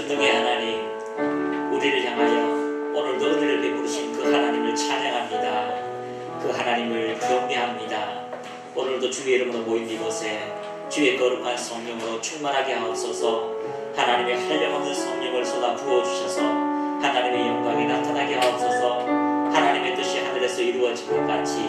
전능의 하나님, 우리를 향하여 오늘도 은혜를 베푸신 그 하나님을 찬양합니다. 그 하나님을 경배합니다. 오늘도 주의 이름으로 모인 이곳에 주의 거룩한 성령으로 충만하게 하옵소서. 하나님의 한량없는 성령을 쏟아 부어주셔서 하나님의 영광이 나타나게 하옵소서. 하나님의 뜻이 하늘에서 이루어진 것 같이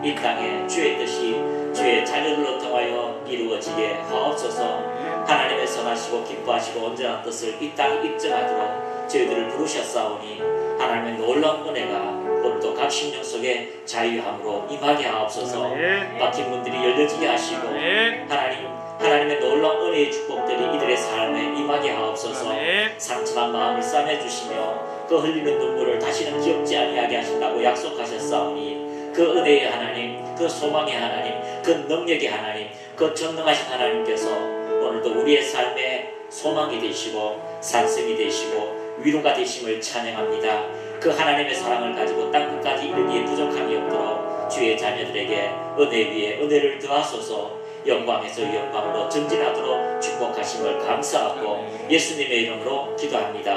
이 땅에 주의 뜻이 주의 자녀들로 통하여 이루어지게 하옵소서. 하나님의 선하시고 기뻐하시고 온전한 뜻을 이 땅에 입증하도록 저희들을 부르셨사오니 하나님의 놀라운 은혜가 오늘도 각 심령 속에 자유함으로 임하게 하옵소서. 막힌 문들이 열려지게 하시고 하나님의 놀라운 은혜의 축복들이 이들의 삶에 임하게 하옵소서. 상처난 마음을 싸매주시며 그 흘리는 눈물을 다시는 기억지 아니하게 하신다고 약속하셨사오니 그 은혜의 하나님, 그 소망의 하나님, 그 능력의 하나님, 그 전능하신 하나님께서 오늘도 우리의 삶에 소망이 되시고 산성이 되시고 위로가 되심을 찬양합니다. 그 하나님의 사랑을 가지고 땅 끝까지 이르기에 부족함이 없도록 주의 자녀들에게 은혜 위에 은혜를 더하소서. 영광에서 영광으로 전진하도록 축복하심을 감사하고 예수님의 이름으로 기도합니다.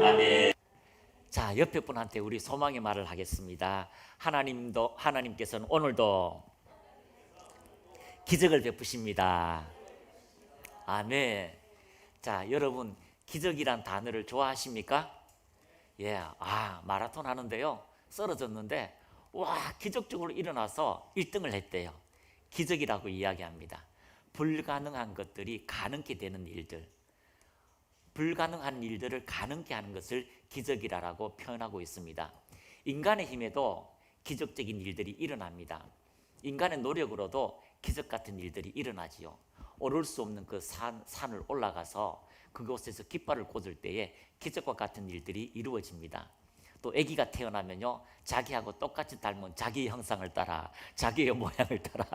아멘. 자, 옆에 분한테 우리 소망의 말을 하겠습니다. 하나님께서는 오늘도 기적을 베푸십니다. 아멘. 자, 여러분 기적이란 단어를 좋아하십니까? 예, 마라톤 하는데요, 쓰러졌는데 와, 기적적으로 일어나서 1등을 했대요. 기적이라고 이야기합니다. 불가능한 것들이 가능케 되는 일들, 불가능한 일들을 가능케 하는 것을 기적이라고 표현하고 있습니다. 인간의 힘에도 기적적인 일들이 일어납니다. 인간의 노력으로도 기적 같은 일들이 일어나지요. 오를 수 없는 그 산을 올라가서 그곳에서 깃발을 꽂을 때에 기적과 같은 일들이 이루어집니다. 또 아기가 태어나면요, 자기하고 똑같이 닮은 자기의 형상을 따라, 자기의 모양을 따라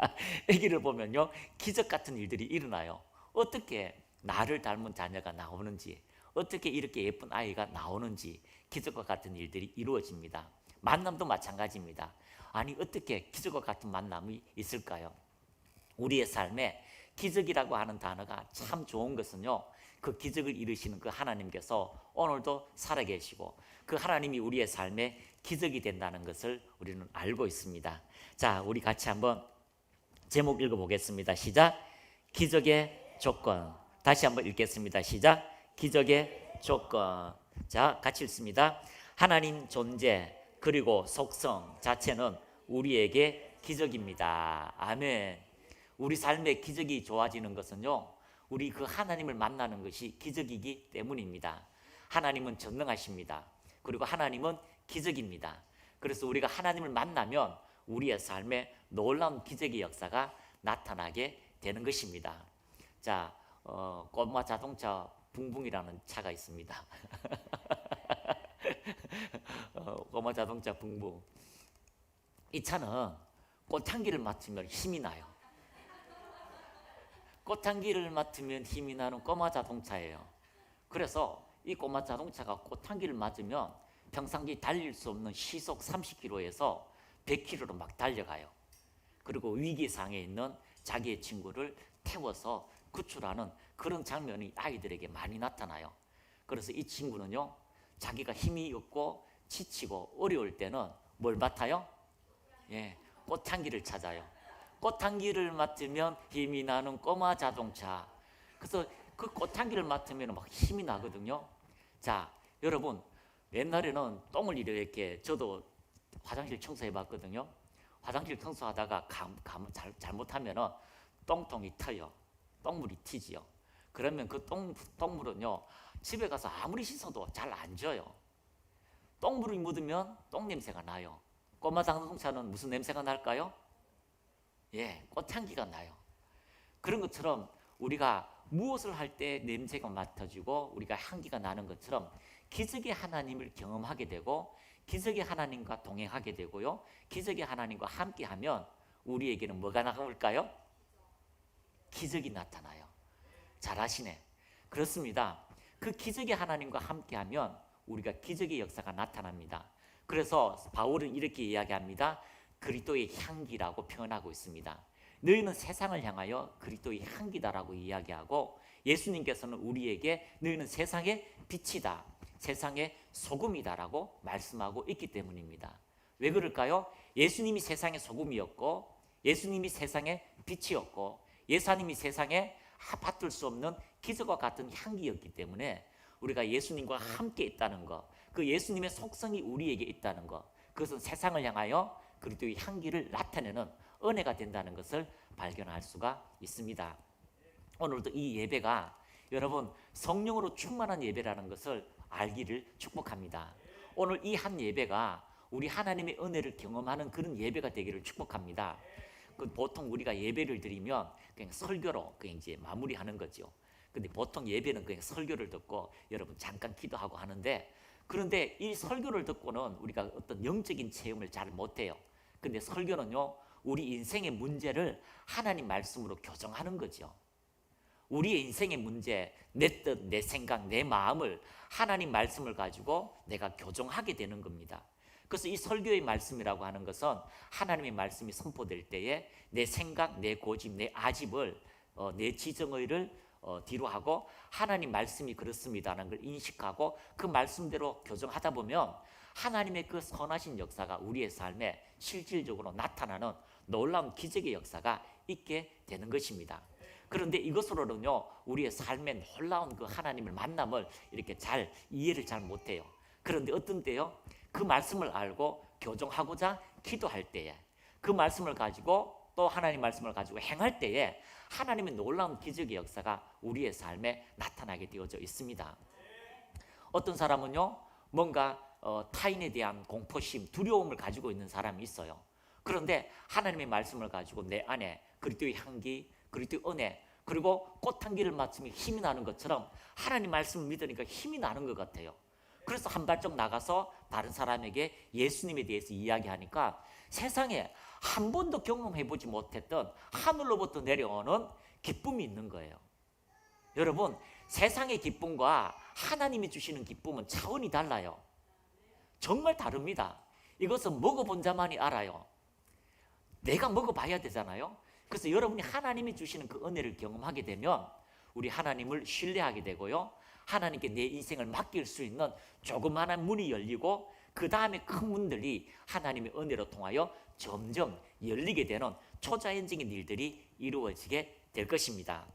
아기를 보면요, 기적 같은 일들이 일어나요. 어떻게 나를 닮은 자녀가 나오는지, 어떻게 이렇게 예쁜 아이가 나오는지 기적과 같은 일들이 이루어집니다. 만남도 마찬가지입니다. 아니, 어떻게 기적과 같은 만남이 있을까요? 우리의 삶에 기적이라고 하는 단어가 참 좋은 것은요, 그 기적을 이루시는 그 하나님께서 오늘도 살아계시고 그 하나님이 우리의 삶에 기적이 된다는 것을 우리는 알고 있습니다. 자, 우리 같이 한번 제목 읽어보겠습니다. 시작. 기적의 조건. 다시 한번 읽겠습니다. 시작. 기적의 조건. 자, 같이 읽습니다. 하나님 존재 그리고 속성 자체는 우리에게 기적입니다. 아멘. 우리 삶의 기적이 좋아지는 것은요, 우리 그 하나님을 만나는 것이 기적이기 때문입니다. 하나님은 전능하십니다. 그리고 하나님은 기적입니다. 그래서 우리가 하나님을 만나면 우리의 삶에 놀라운 기적의 역사가 나타나게 되는 것입니다. 자, 꼬마 자동차 붕붕이라는 차가 있습니다. 꼬마 자동차 붕붕. 이 차는 꽃향기를 맡으면 힘이 나요. 꽃향기를 맡으면 힘이 나는 꼬마 자동차예요. 그래서 이 꼬마 자동차가 꽃향기를 맞으면 평상시 달릴 수 없는 시속 30km에서 100km로 막 달려가요. 그리고 위기상에 있는 자기의 친구를 태워서 구출하는 그런 장면이 아이들에게 많이 나타나요. 그래서 이 친구는요, 자기가 힘이 없고 지치고 어려울 때는 뭘 맡아요? 예, 꽃향기를 찾아요. 꽃향기를 맡으면 힘이 나는 꼬마 자동차. 그래서 그 꽃향기를 맡으면 막 힘이 나거든요. 자, 여러분, 옛날에는 똥을 이렇게, 저도 화장실 청소해 봤거든요. 화장실 청소하다가 잘못하면 똥통이 터요. 똥물이 튀지요. 그러면 그 똥물은요, 집에 가서 아무리 씻어도 잘 안 져요. 똥물이 묻으면 똥 냄새가 나요. 꼬마 자동차는 무슨 냄새가 날까요? 예, 꽃향기가 나요. 그런 것처럼 우리가 무엇을 할 때 냄새가 맡아지고 우리가 향기가 나는 것처럼 기적의 하나님을 경험하게 되고 기적의 하나님과 동행하게 되고요, 기적의 하나님과 함께하면 우리에게는 뭐가 나올까요? 기적이 나타나요. 잘하시네. 그렇습니다. 그 기적의 하나님과 함께하면 우리가 기적의 역사가 나타납니다. 그래서 바울은 이렇게 이야기합니다. 그리스도의 향기라고 표현하고 있습니다. 너희는 세상을 향하여 그리스도의 향기다라고 이야기하고, 예수님께서는 우리에게 너희는 세상의 빛이다, 세상의 소금이다라고 말씀하고 있기 때문입니다. 왜 그럴까요? 예수님이 세상의 소금이었고, 예수님이 세상의 빛이었고, 예수님이 세상에 받들 수 없는 기적과 같은 향기였기 때문에 우리가 예수님과 함께 있다는 것, 그 예수님의 속성이 우리에게 있다는 것, 그것은 세상을 향하여 그리스도의 향기를 나타내는 은혜가 된다는 것을 발견할 수가 있습니다. 오늘도 이 예배가 여러분 성령으로 충만한 예배라는 것을 알기를 축복합니다. 오늘 이 한 예배가 우리 하나님의 은혜를 경험하는 그런 예배가 되기를 축복합니다. 보통 우리가 예배를 드리면 그냥 설교로 그냥 이제 마무리하는 거죠. 근데 보통 예배는 그냥 설교를 듣고 여러분 잠깐 기도하고 하는데, 그런데 이 설교를 듣고는 우리가 어떤 영적인 체험을 잘 못해요. 근데 설교는요, 우리 인생의 문제를 하나님 말씀으로 교정하는 거죠. 우리의 인생의 문제, 내 뜻, 내 생각, 내 마음을 하나님 말씀을 가지고 내가 교정하게 되는 겁니다. 그래서 이 설교의 말씀이라고 하는 것은 하나님의 말씀이 선포될 때에 내 생각, 내 고집, 내 아집을, 내 지정의를 뒤로 하고 하나님 말씀이 그렇습니다라는 걸 인식하고 그 말씀대로 교정하다 보면 하나님의 그 선하신 역사가 우리의 삶에 실질적으로 나타나는 놀라운 기적의 역사가 있게 되는 것입니다. 그런데 이것으로는요, 우리의 삶에 놀라운 그 하나님을 만남을 이렇게 잘 이해를 잘 못해요. 그런데 어떤 때요, 그 말씀을 알고 교정하고자 기도할 때에, 그 말씀을 가지고 또 하나님 말씀을 가지고 행할 때에 하나님의 놀라운 기적의 역사가 우리의 삶에 나타나게 되어져 있습니다. 어떤 사람은요, 뭔가 타인에 대한 공포심, 두려움을 가지고 있는 사람이 있어요. 그런데 하나님의 말씀을 가지고 내 안에 그리스도의 향기, 그리스도의 은혜, 그리고 꽃향기를 맡으면 힘이 나는 것처럼 하나님 말씀을 믿으니까 힘이 나는 것 같아요. 그래서 한 발짝 나가서 다른 사람에게 예수님에 대해서 이야기하니까 세상에 한 번도 경험해보지 못했던 하늘로부터 내려오는 기쁨이 있는 거예요. 여러분, 세상의 기쁨과 하나님이 주시는 기쁨은 차원이 달라요. 정말 다릅니다. 이것은 먹어본 자만이 알아요. 내가 먹어봐야 되잖아요. 그래서 여러분이 하나님이 주시는 그 은혜를 경험하게 되면 우리 하나님을 신뢰하게 되고요, 하나님께 내 인생을 맡길 수 있는 조그마한 문이 열리고 그 다음에 큰 문들이 하나님의 은혜로 통하여 점점 열리게 되는 초자연적인 일들이 이루어지게 될 것입니다.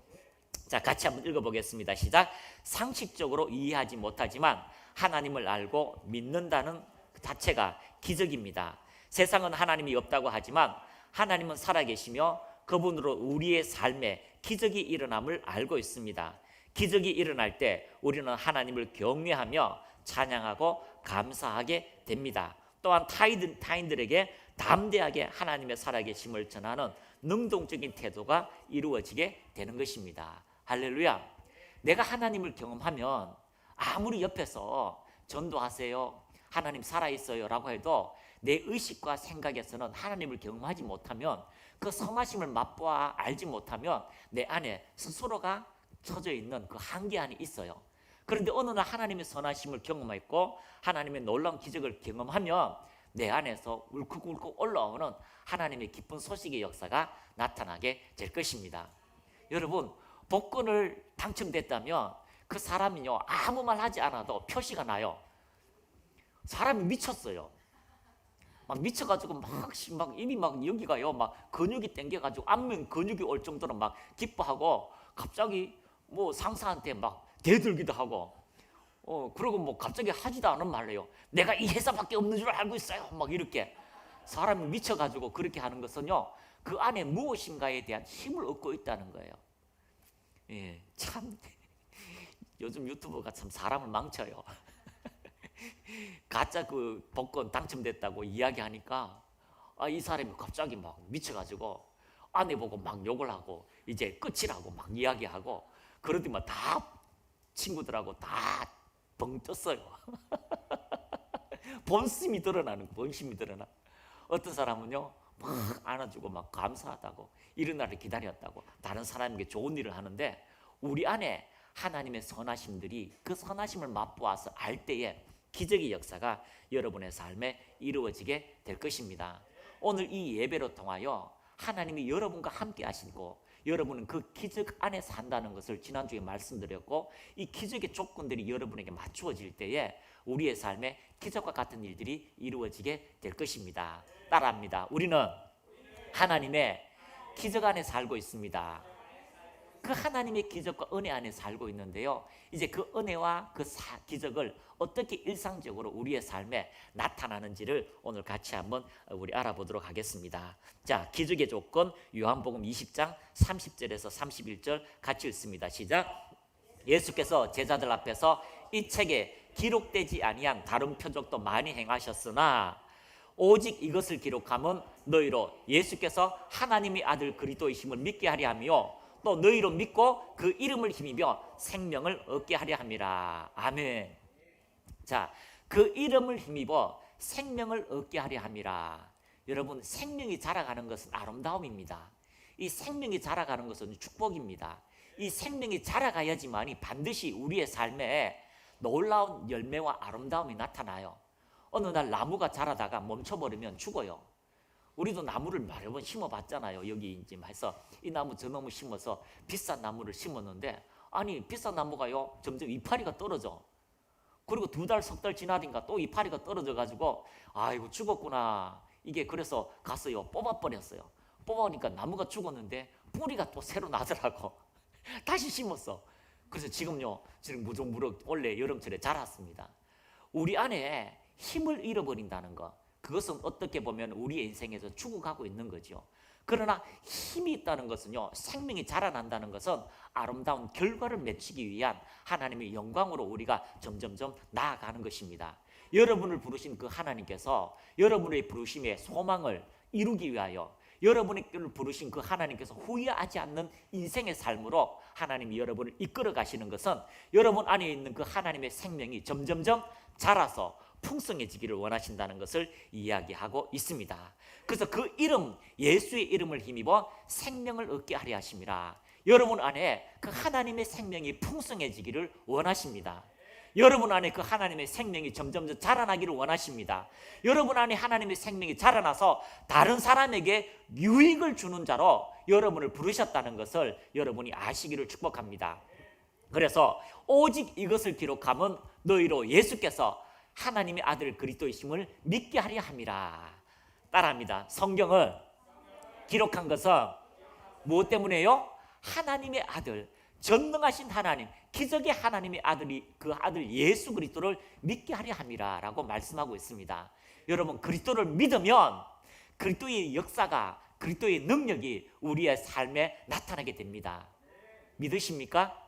자, 같이 한번 읽어보겠습니다. 시작. 상식적으로 이해하지 못하지만 하나님을 알고 믿는다는 그 자체가 기적입니다. 세상은 하나님이 없다고 하지만 하나님은 살아계시며 그분으로 우리의 삶에 기적이 일어남을 알고 있습니다. 기적이 일어날 때 우리는 하나님을 경외하며 찬양하고 감사하게 됩니다. 또한 타인들에게 담대하게 하나님의 살아계심을 전하는 능동적인 태도가 이루어지게 되는 것입니다. 할렐루야. 내가 하나님을 경험하면 아무리 옆에서 전도하세요, 하나님 살아있어요 라고 해도 내 의식과 생각에서는 하나님을 경험하지 못하면, 그 선하심을 맛보아 알지 못하면 내 안에 스스로가 처져 있는 그 한계 안에 있어요. 그런데 어느 날 하나님의 선하심을 경험했고 하나님의 놀라운 기적을 경험하면 내 안에서 울컥울컥 올라오는 하나님의 기쁜 소식의 역사가 나타나게 될 것입니다. 여러분, 복권을 당첨됐다면 그 사람이요, 아무 말 하지 않아도 표시가 나요. 사람이 미쳤어요. 막 미쳐가지고 막 이미 막 여기가요, 막 근육이 땡겨가지고 안면 근육이 올 정도로 막 기뻐하고, 갑자기 뭐 상사한테 막 대들기도 하고, 그러고 뭐 갑자기 하지도 않은 말래요. 내가 이 회사밖에 없는 줄 알고 있어요. 막 이렇게 사람이 미쳐가지고 그렇게 하는 것은요, 그 안에 무엇인가에 대한 힘을 얻고 있다는 거예요. 예, 참 요즘 유튜버가 참 사람을 망쳐요. 가짜 그 복권 당첨됐다고 이야기하니까 이 사람이 갑자기 막 미쳐가지고 아내 보고 막 욕을 하고 이제 끝이라고 막 이야기하고, 그러더니 다 친구들하고 다 벙 떴어요. 본심이 드러나는 거, 본심이 드러나. 어떤 사람은요, 막 안아주고 막 감사하다고, 이런 날을 기다렸다고 다른 사람에게 좋은 일을 하는데, 우리 안에 하나님의 선하심들이 그 선하심을 맛보아서 알 때에 기적의 역사가 여러분의 삶에 이루어지게 될 것입니다. 오늘 이 예배로 통하여 하나님이 여러분과 함께 하시고 여러분은 그 기적 안에 산다는 것을 지난주에 말씀드렸고, 이 기적의 조건들이 여러분에게 맞추어질 때에 우리의 삶에 기적과 같은 일들이 이루어지게 될 것입니다. 따라합니다. 우리는 하나님의 기적 안에 살고 있습니다. 그 하나님의 기적과 은혜 안에 살고 있는데요, 이제 그 은혜와 그 기적을 어떻게 일상적으로 우리의 삶에 나타나는지를 오늘 같이 한번 우리 알아보도록 하겠습니다. 자, 기적의 조건 요한복음 20장 30절에서 31절 같이 읽습니다. 시작. 예수께서 제자들 앞에서 이 책에 기록되지 아니한 다른 표적도 많이 행하셨으나 오직 이것을 기록함은 너희로 예수께서 하나님의 아들 그리스도이심을 믿게 하려 하며 또 너희로 믿고 그 이름을 힘입어 생명을 얻게 하려 함이라. 아멘. 자, 그 이름을 힘입어 생명을 얻게 하려 함이라. 여러분, 생명이 자라가는 것은 아름다움입니다. 이 생명이 자라가는 것은 축복입니다. 이 생명이 자라가야지만이 반드시 우리의 삶에 놀라운 열매와 아름다움이 나타나요. 어느 날 나무가 자라다가 멈춰버리면 죽어요. 우리도 나무를 여러 번 심어봤잖아요. 여기 이제 해서 이 나무 저 나무 심어서 비싼 나무를 심었는데, 아니 비싼 나무가요 점점 이파리가 떨어져. 그리고 2달, 3달 지나니까 또 이파리가 떨어져 가지고 아이고 죽었구나. 이게 그래서 가서요 뽑아버렸어요. 뽑아오니까 나무가 죽었는데 뿌리가 또 새로 나더라고. 다시 심었어. 그래서 지금요 지금 무럭무럭 원래 여름철에 자랐습니다. 우리 안에 힘을 잃어버린다는 것, 그것은 어떻게 보면 우리의 인생에서 죽어가고 있는 거죠. 그러나 힘이 있다는 것은요, 생명이 자라난다는 것은 아름다운 결과를 맺히기 위한 하나님의 영광으로 우리가 점점점 나아가는 것입니다. 여러분을 부르신 그 하나님께서 여러분의 부르심의 소망을 이루기 위하여 여러분을 부르신 그 하나님께서 후회하지 않는 인생의 삶으로 하나님이 여러분을 이끌어 가시는 것은 여러분 안에 있는 그 하나님의 생명이 점점점 자라서 풍성해지기를 원하신다는 것을 이야기하고 있습니다. 그래서 그 이름, 예수의 이름을 힘입어 생명을 얻게 하려 하심이라. 여러분 안에 그 하나님의 생명이 풍성해지기를 원하십니다. 여러분 안에 그 하나님의 생명이 점점 자라나기를 원하십니다. 여러분 안에 하나님의 생명이 자라나서 다른 사람에게 유익을 주는 자로 여러분을 부르셨다는 것을 여러분이 아시기를 축복합니다. 그래서 오직 이것을 기록함은 너희로 예수께서 하나님의 아들 그리스도이심을 믿게 하려 함이라. 따라합니다. 성경을 기록한 것은 무엇 때문에요? 하나님의 아들, 전능하신 하나님, 기적의 하나님의 아들이 그 아들 예수 그리스도를 믿게 하려 함이라 라고 말씀하고 있습니다. 여러분, 그리스도를 믿으면 그리스도의 역사가, 그리스도의 능력이 우리의 삶에 나타나게 됩니다. 믿으십니까?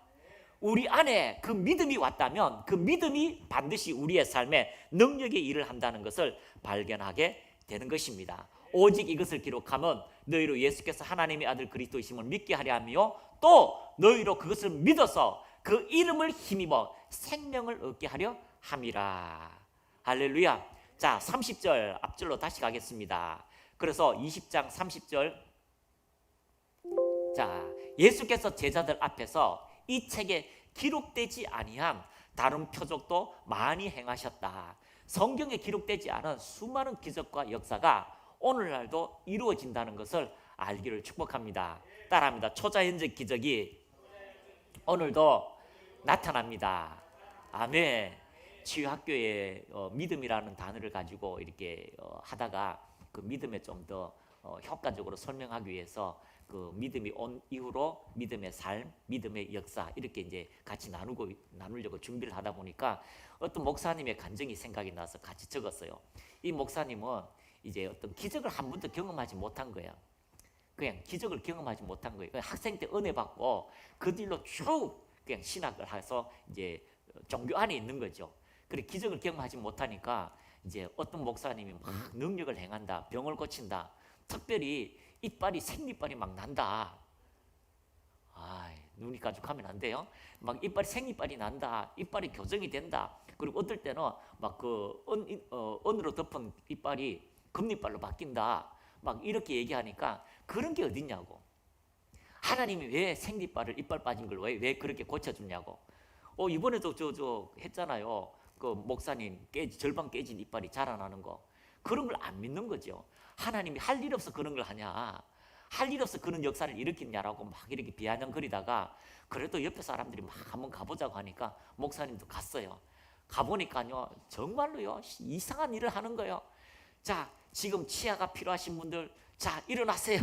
우리 안에 그 믿음이 왔다면 그 믿음이 반드시 우리의 삶에 능력의 일을 한다는 것을 발견하게 되는 것입니다. 오직 이것을 기록하면 너희로 예수께서 하나님의 아들 그리스도이심을 믿게 하려 하며 또 너희로 그것을 믿어서 그 이름을 힘입어 생명을 얻게 하려 함이라. 할렐루야. 자, 30절 앞절로 다시 가겠습니다. 그래서 20장 30절, 자, 예수께서 제자들 앞에서 이 책에 기록되지 아니한 다른 표적도 많이 행하셨다. 성경에 기록되지 않은 수많은 기적과 역사가 오늘날도 이루어진다는 것을 알기를 축복합니다. 따라합니다. 초자연적 기적이 오늘도 나타납니다. 아멘. 치유학교에 믿음이라는 단어를 가지고 이렇게 하다가 그 믿음에 좀 더 효과적으로 설명하기 위해서 그 믿음이 온 이후로 믿음의 삶, 믿음의 역사 이렇게 이제 같이 나누려고 준비를 하다 보니까 어떤 목사님의 간증이 생각이 나서 같이 적었어요. 이 목사님은 이제 어떤 기적을 한 번도 경험하지 못한 거예요. 그냥 기적을 경험하지 못한 거예요. 학생 때 은혜 받고 그 뒤로 쭉 그냥 신학을 해서 이제 종교 안에 있는 거죠. 그래 기적을 경험하지 못하니까 이제 어떤 목사님이 막 능력을 행한다, 병을 고친다, 특별히 이빨이 생리빨이 막 난다. 눈이 가죽하면 안 돼요. 막 이빨이 생리빨이 난다, 이빨이 교정이 된다. 그리고 어떨 때는 막 그 언으로 덮은 이빨이 금리빨로 바뀐다. 막 이렇게 얘기하니까 그런 게 어딨냐고. 하나님이 왜 생리빨을 이빨 빠진 걸 왜 그렇게 고쳐주냐고. 이번에도 저 했잖아요. 그 목사님 절반 깨진 이빨이 자라나는 거. 그런 걸 안 믿는 거죠. 하나님이 할 일 없어 그런 걸 하냐. 할 일 없어 그런 역사를 일으켰냐라고 막 이렇게 비아냥거리다가 그래도 옆에 사람들이 막 한번 가보자고 하니까 목사님도 갔어요. 가보니까요 정말로요 이상한 일을 하는 거예요. 자, 지금 치아가 필요하신 분들 자 일어나세요.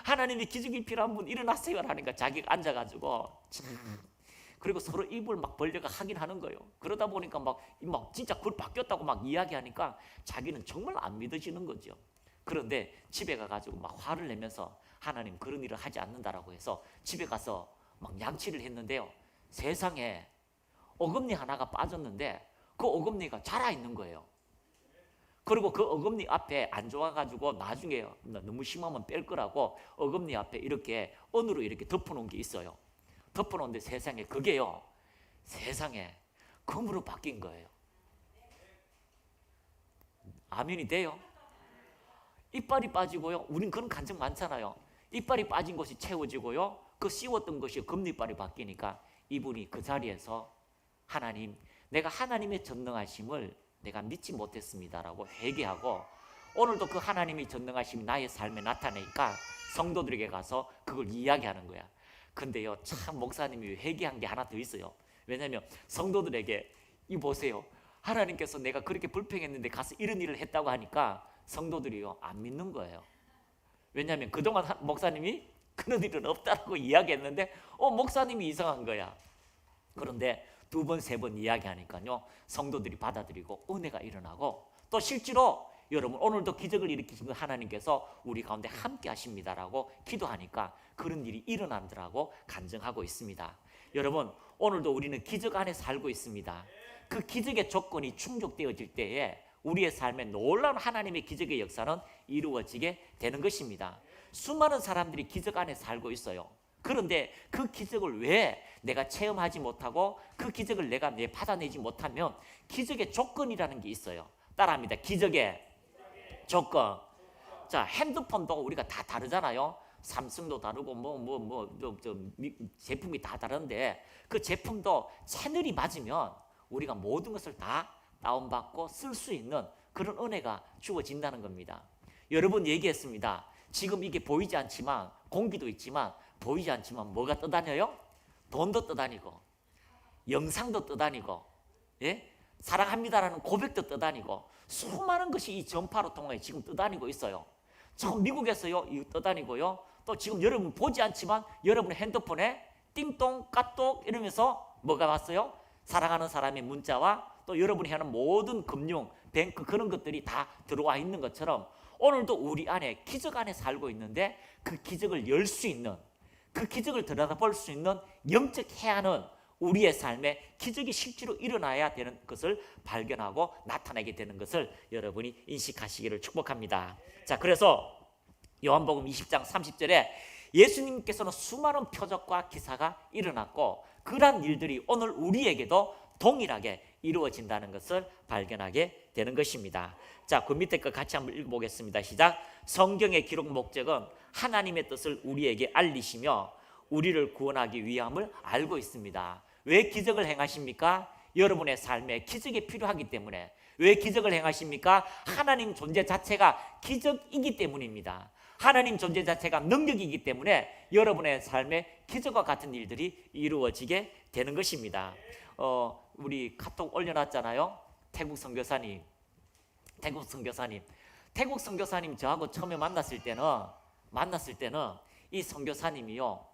하나님의 기적이 필요한 분 일어나세요 하니까 자기가 앉아가지고 그리고 서로 입을 막 벌려가 하긴 하는 거예요. 그러다 보니까 막 진짜 그걸 바뀌었다고 막 이야기하니까 자기는 정말 안 믿어지는 거죠. 그런데 집에 가가지고 막 화를 내면서 하나님 그런 일을 하지 않는다라고 해서 집에 가서 막 양치를 했는데요. 세상에 어금니 하나가 빠졌는데 그 어금니가 자라 있는 거예요. 그리고 그 어금니 앞에 안 좋아가지고 나중에 너무 심하면 뺄 거라고 어금니 앞에 이렇게 언으로 이렇게 덮어놓은 게 있어요. 덮어놓은데 세상에 그게요 세상에 금으로 바뀐 거예요. 아멘이 돼요? 이빨이 빠지고요. 우린 그런 간증 많잖아요. 이빨이 빠진 것이 채워지고요. 그 씌웠던 것이 금리빨이 바뀌니까 이분이 그 자리에서 하나님, 내가 하나님의 전능하심을 내가 믿지 못했습니다라고 회개하고 오늘도 그 하나님의 전능하심이 나의 삶에 나타나니까 성도들에게 가서 그걸 이야기하는 거야. 근데요 참 목사님이 회개한 게 하나 더 있어요. 왜냐하면 성도들에게 이 보세요. 하나님께서 내가 그렇게 불평했는데 가서 이런 일을 했다고 하니까 성도들이요 안 믿는 거예요. 왜냐하면 그동안 목사님이 그런 일은 없다라고 이야기했는데 목사님이 이상한 거야. 그런데 두 번, 세 번 이야기하니까요 성도들이 받아들이고 은혜가 일어나고 또 실제로 여러분 오늘도 기적을 일으키신 하나님께서 우리 가운데 함께 하십니다라고 기도하니까 그런 일이 일어나더라고 간증하고 있습니다. 여러분 오늘도 우리는 기적 안에 살고 있습니다. 그 기적의 조건이 충족되어질 때에 우리의 삶에 놀라운 하나님의 기적의 역사는 이루어지게 되는 것입니다. 수많은 사람들이 기적 안에 살고 있어요. 그런데 그 기적을 왜 내가 체험하지 못하고 그 기적을 내가 받아내지 못하면 기적의 조건이라는 게 있어요. 따라합니다. 기적의 조건. 자, 핸드폰도 우리가 다 다르잖아요. 삼성도 다르고 제품이 다 다른데 그 제품도 채널이 맞으면 우리가 모든 것을 다 다운받고 쓸 수 있는 그런 은혜가 주어진다는 겁니다. 여러분 얘기했습니다. 지금 이게 보이지 않지만 공기도 있지만 보이지 않지만 뭐가 떠다녀요? 돈도 떠다니고 영상도 떠다니고 사랑합니다라는 고백도 떠다니고 수많은 것이 이 전파로 통해 지금 떠다니고 있어요. 전 미국에서요 이거 떠다니고요. 또 지금 여러분 보지 않지만 여러분의 핸드폰에 띵동 까똑 이러면서 뭐가 왔어요? 사랑하는 사람의 문자와 또 여러분이 하는 모든 금융, 뱅크 그런 것들이 다 들어와 있는 것처럼 오늘도 우리 안에 기적 안에 살고 있는데 그 기적을 열 수 있는 그 기적을 들여다볼 수 있는 영적 해안은 우리의 삶에 기적이 실제로 일어나야 되는 것을 발견하고 나타나게 되는 것을 여러분이 인식하시기를 축복합니다. 자, 그래서 요한복음 20장 30절에 예수님께서는 수많은 표적과 기사가 일어났고 그러한 일들이 오늘 우리에게도 동일하게 이루어진다는 것을 발견하게 되는 것입니다. 자, 그 밑에 거 같이 한번 읽어보겠습니다. 시작. 성경의 기록 목적은 하나님의 뜻을 우리에게 알리시며 우리를 구원하기 위함을 알고 있습니다. 왜 기적을 행하십니까? 여러분의 삶에 기적이 필요하기 때문에. 왜 기적을 행하십니까? 하나님 존재 자체가 기적이기 때문입니다. 하나님 존재 자체가 능력이기 때문에 여러분의 삶에 기적과 같은 일들이 이루어지게 되는 것입니다. 우리 카톡 올려놨잖아요. 태국 선교사님 저하고 처음에 만났을 때는 이 선교사님이요,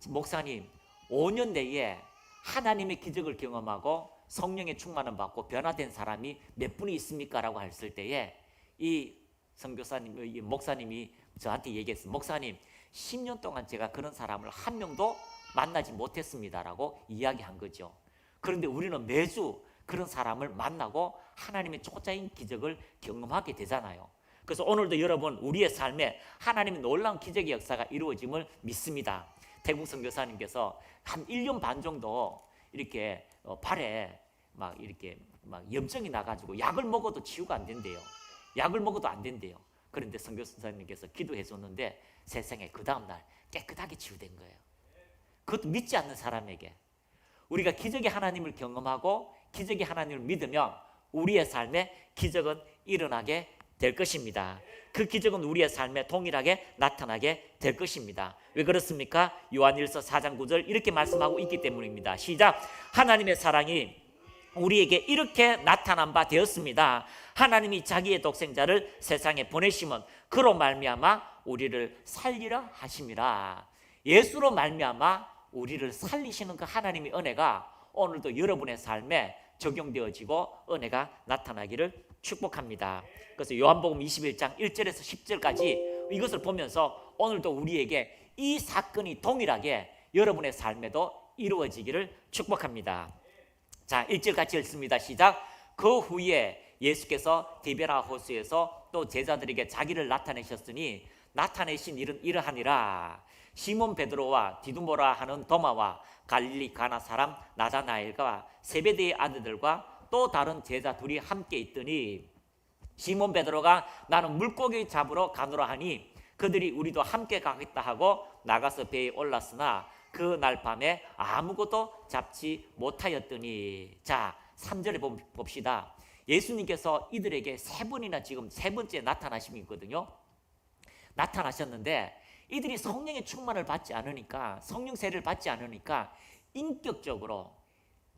목사님 5년 내에 하나님의 기적을 경험하고 성령의 충만을 받고 변화된 사람이 몇 분이 있습니까? 라고 했을 때에 이 선교사님, 이 목사님이 저한테 얘기했어요. 목사님 10년 동안 제가 그런 사람을 한 명도 만나지 못했습니다라고 이야기한 거죠. 그런데 우리는 매주 그런 사람을 만나고 하나님의 초자인 기적을 경험하게 되잖아요. 그래서 오늘도 여러분 우리의 삶에 하나님의 놀라운 기적의 역사가 이루어짐을 믿습니다. 태국 선교사님께서 한 1년 반 정도 이렇게 발에 막 이렇게 막 염증이 나가지고 약을 먹어도 치유가 안 된대요. 약을 먹어도 안 된대요. 그런데 선교사님께서 기도해 줬는데 세상에 그 다음날 깨끗하게 치유된 거예요. 그것도 믿지 않는 사람에게. 우리가 기적의 하나님을 경험하고 기적의 하나님을 믿으면 우리의 삶에 기적은 일어나게 될 것입니다. 그 기적은 우리의 삶에 동일하게 나타나게 될 것입니다. 왜 그렇습니까? 요한일서 4장 9절 이렇게 말씀하고 있기 때문입니다. 시작. 하나님의 사랑이 우리에게 이렇게 나타난 바 되었습니다. 하나님이 자기의 독생자를 세상에 보내심은 그로 말미암아 우리를 살리라 하심이라. 예수로 말미암아 우리를 살리시는 그 하나님의 은혜가 오늘도 여러분의 삶에 적용되어지고 은혜가 나타나기를 축복합니다. 그래서 요한복음 21장 1절에서 10절까지 이것을 보면서 오늘도 우리에게 이 사건이 동일하게 여러분의 삶에도 이루어지기를 축복합니다. 자, 1절 같이 읽습니다. 시작. 그 후에 예수께서 디베라 호수에서 또 제자들에게 자기를 나타내셨으니 나타내신 일은 이러하니라. 시몬 베드로와 디두모라 하는 도마와 갈릴리 가나 사람 나다나엘과 세베대의 아들들과 또 다른 제자 둘이 함께 있더니 시몬 베드로가 나는 물고기 잡으러 가노라 하니 그들이 우리도 함께 가겠다 하고 나가서 배에 올랐으나 그날 밤에 아무것도 잡지 못하였더니. 자, 3절에 봅시다. 예수님께서 이들에게 세 번이나 지금 세 번째 나타나심이거든요. 나타나셨는데 이들이 성령의 충만을 받지 않으니까, 성령 세례를 받지 않으니까 인격적으로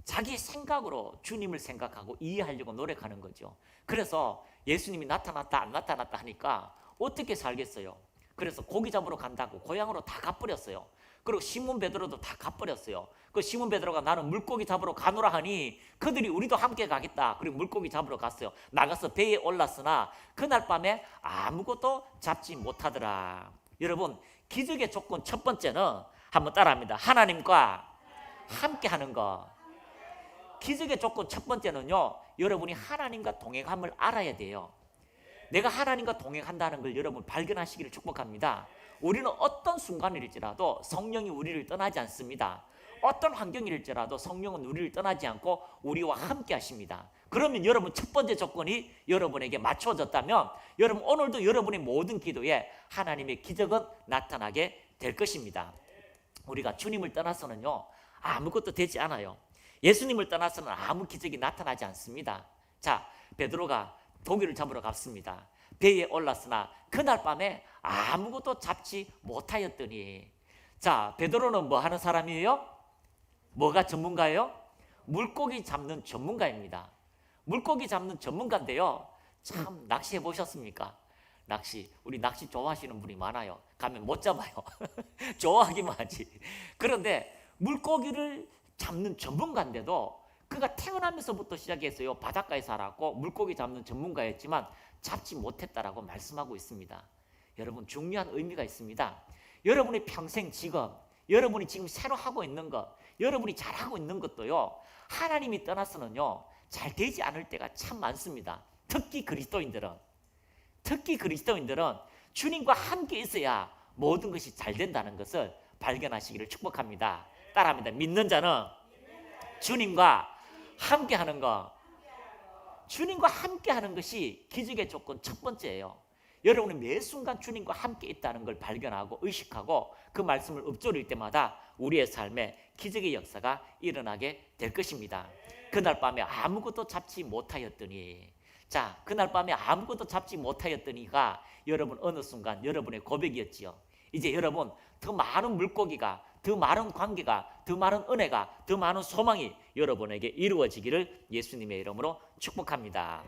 자기 생각으로 주님을 생각하고 이해하려고 노력하는 거죠. 그래서 예수님이 나타났다 안 나타났다 하니까 어떻게 살겠어요? 그래서 고기 잡으러 간다고 고향으로 다 가버렸어요. 그리고 시몬 베드로도 다 가버렸어요. 그 시몬 베드로가 나는 물고기 잡으러 가노라 하니 그들이 우리도 함께 가겠다. 그리고 물고기 잡으러 갔어요. 나가서 배에 올랐으나 그날 밤에 아무것도 잡지 못하더라. 여러분, 기적의 조건 첫 번째는 한번 따라합니다. 하나님과 함께 하는 것. 기적의 조건 첫 번째는요, 여러분이 하나님과 동행함을 알아야 돼요. 내가 하나님과 동행한다는 걸 여러분 발견하시기를 축복합니다. 우리는 어떤 순간일지라도 성령이 우리를 떠나지 않습니다. 어떤 환경일지라도 성령은 우리를 떠나지 않고 우리와 함께 하십니다. 그러면 여러분 첫 번째 조건이 여러분에게 맞춰졌다면 여러분 오늘도 여러분의 모든 기도에 하나님의 기적은 나타나게 될 것입니다. 우리가 주님을 떠나서는요 아무것도 되지 않아요. 예수님을 떠나서는 아무 기적이 나타나지 않습니다. 자, 베드로가 고기를 잡으러 갔습니다. 배에 올랐으나 그날 밤에 아무것도 잡지 못하였더니. 자, 베드로는 뭐 하는 사람이에요? 뭐가 전문가예요? 물고기 잡는 전문가입니다. 물고기 잡는 전문가인데요, 참 낚시해 보셨습니까? 낚시, 우리 낚시 좋아하시는 분이 많아요. 가면 못 잡아요. 좋아하기만 하지. 그런데 물고기를 잡는 전문가인데도 그가 태어나면서부터 시작했어요. 바닷가에 살았고 물고기 잡는 전문가였지만 잡지 못했다라고 말씀하고 있습니다. 여러분, 중요한 의미가 있습니다. 여러분의 평생 직업, 여러분이 지금 새로 하고 있는 것, 여러분이 잘하고 있는 것도요, 하나님이 떠나서는요 잘 되지 않을 때가 참 많습니다. 특히 그리스도인들은 주님과 함께 있어야 모든 것이 잘 된다는 것을 발견하시기를 축복합니다. 따라합니다. 믿는 자는 주님과 함께 하는 것. 주님과 함께 하는 것이 기적의 조건 첫 번째예요. 여러분은 매 순간 주님과 함께 있다는 걸 발견하고 의식하고 그 말씀을 읊조릴 때마다 우리의 삶에 기적의 역사가 일어나게 될 것입니다. 그날 밤에 아무것도 잡지 못하였더니. 자, 그날 밤에 아무것도 잡지 못하였더니가 여러분 어느 순간 여러분의 고백이었지요. 이제 여러분 더 많은 물고기가, 더 많은 관계가, 더 많은 은혜가, 더 많은 소망이 여러분에게 이루어지기를 예수님의 이름으로 축복합니다.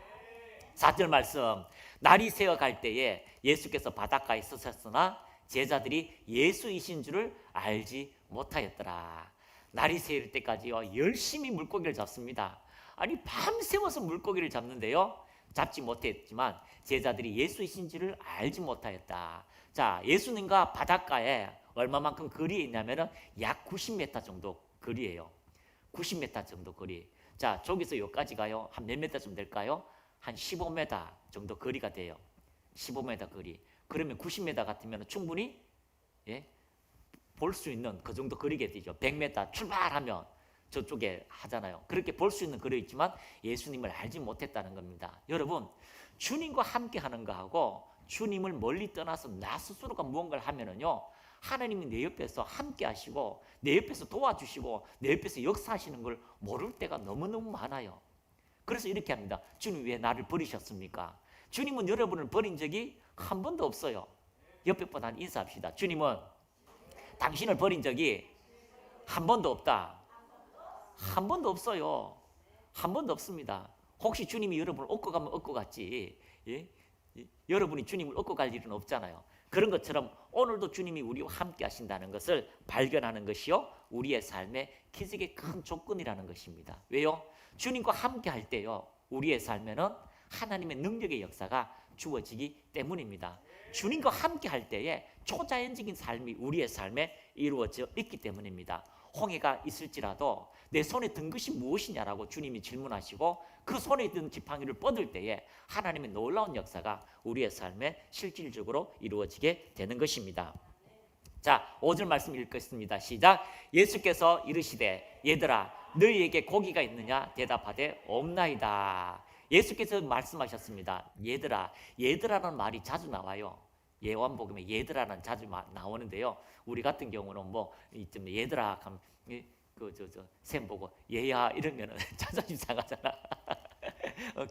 4절 말씀. 날이 새어갈 때에 예수께서 바닷가에 서셨으나 제자들이 예수이신 줄을 알지 못하였더라. 날이 새일 때까지요 열심히 물고기를 잡습니다. 아니 밤새워서 물고기를 잡는데요 잡지 못했지만 제자들이 예수이신 줄을 알지 못하였다. 자, 예수님과 바닷가에 얼마만큼 거리에 있냐면은 약 90m 정도 거리예요. 90m 정도 거리. 자, 저기서 여기까지 가요. 한 몇 m쯤 될까요? 한 15m 정도 거리가 돼요. 15m 거리. 그러면 90m 같으면 충분히 볼 수 있는 그 정도 거리게 되죠. 100m 출발하면 저쪽에 하잖아요. 그렇게 볼 수 있는 거리있지만 예수님을 알지 못했다는 겁니다. 여러분, 주님과 함께 하는 거하고 주님을 멀리 떠나서 나 스스로가 무언가를 하면은요 하나님이 내 옆에서 함께 하시고 내 옆에서 도와주시고 내 옆에서 역사하시는 걸 모를 때가 너무너무 많아요. 그래서 이렇게 합니다. 주님 왜 나를 버리셨습니까? 주님은 여러분을 버린 적이 한 번도 없어요. 옆에 분 한 인사합시다. 주님은 당신을 버린 적이 한 번도 없다. 한 번도 없어요. 한 번도 없습니다. 혹시 주님이 여러분을 얻고 가면 얻고 갔지, 예? 여러분이 주님을 얻고 갈 일은 없잖아요. 그런 것처럼 오늘도 주님이 우리와 함께 하신다는 것을 발견하는 것이요, 우리의 삶의 기적의 큰 조건이라는 것입니다. 왜요? 주님과 함께 할 때요, 우리의 삶에는 하나님의 능력의 역사가 주어지기 때문입니다. 주님과 함께 할 때에 초자연적인 삶이 우리의 삶에 이루어져 있기 때문입니다. 홍해가 있을지라도 내 손에 든 것이 무엇이냐라고 주님이 질문하시고 그 손에 든 지팡이를 뻗을 때에 하나님의 놀라운 역사가 우리의 삶에 실질적으로 이루어지게 되는 것입니다. 자, 5절 말씀 읽겠습니다. 시작. 예수께서 이르시되 얘들아 너희에게 고기가 있느냐 대답하되 없나이다. 예수께서 말씀하셨습니다. 얘들아라는 말이 자주 나와요. 예언복음에 얘들아는 자주 나오는데요. 우리 같은 경우는 뭐 이쯤 얘들아 하면 샘 보고 얘야 이러면 자존심 상하잖아.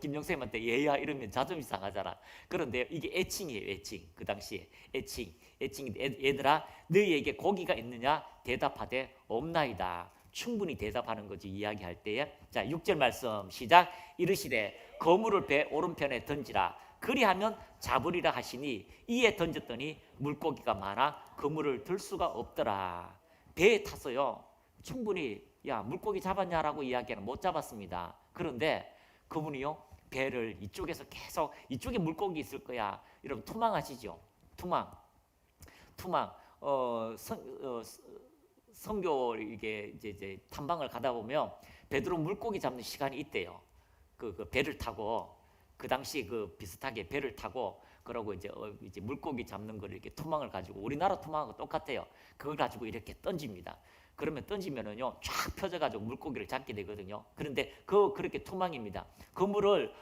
김용쌤한테 얘야 이러면 자존심 상하잖아. 그런데 이게 애칭이에요. 애칭. 그 당시에 애칭이 얘들아 너희에게 고기가 있느냐 대답하되 없나이다. 충분히 대답하는 거지 이야기할 때에. 자, 6절 말씀 시작. 이르시되 거물을 배 오른편에 던지라. 그리하면 잡으리라 하시니 이에 던졌더니 물고기가 많아 그물을 들 수가 없더라. 배에 탔어요. 충분히 야 물고기 잡았냐라고 이야기는 못 잡았습니다. 그런데 그분이요 배를 이쪽에서 계속 이쪽에 물고기 있을 거야 이러면 투망하시죠. 투망 선교 이게 이제 탐방을 가다 보면 베드로 물고기 잡는 시간이 있대요. 그 배를 타고 그 당시 그 비슷하게 배를 타고 그러고 이제 물고기 잡는 걸 이렇게 투망을 가지고 우리나라 투망하고 똑같아요. 그걸 가지고 이렇게 던집니다. 그러면 던지면은요 쫙 펴져가지고 물고기를 잡게 되거든요. 그런데 그렇게 투망입니다. 그 물을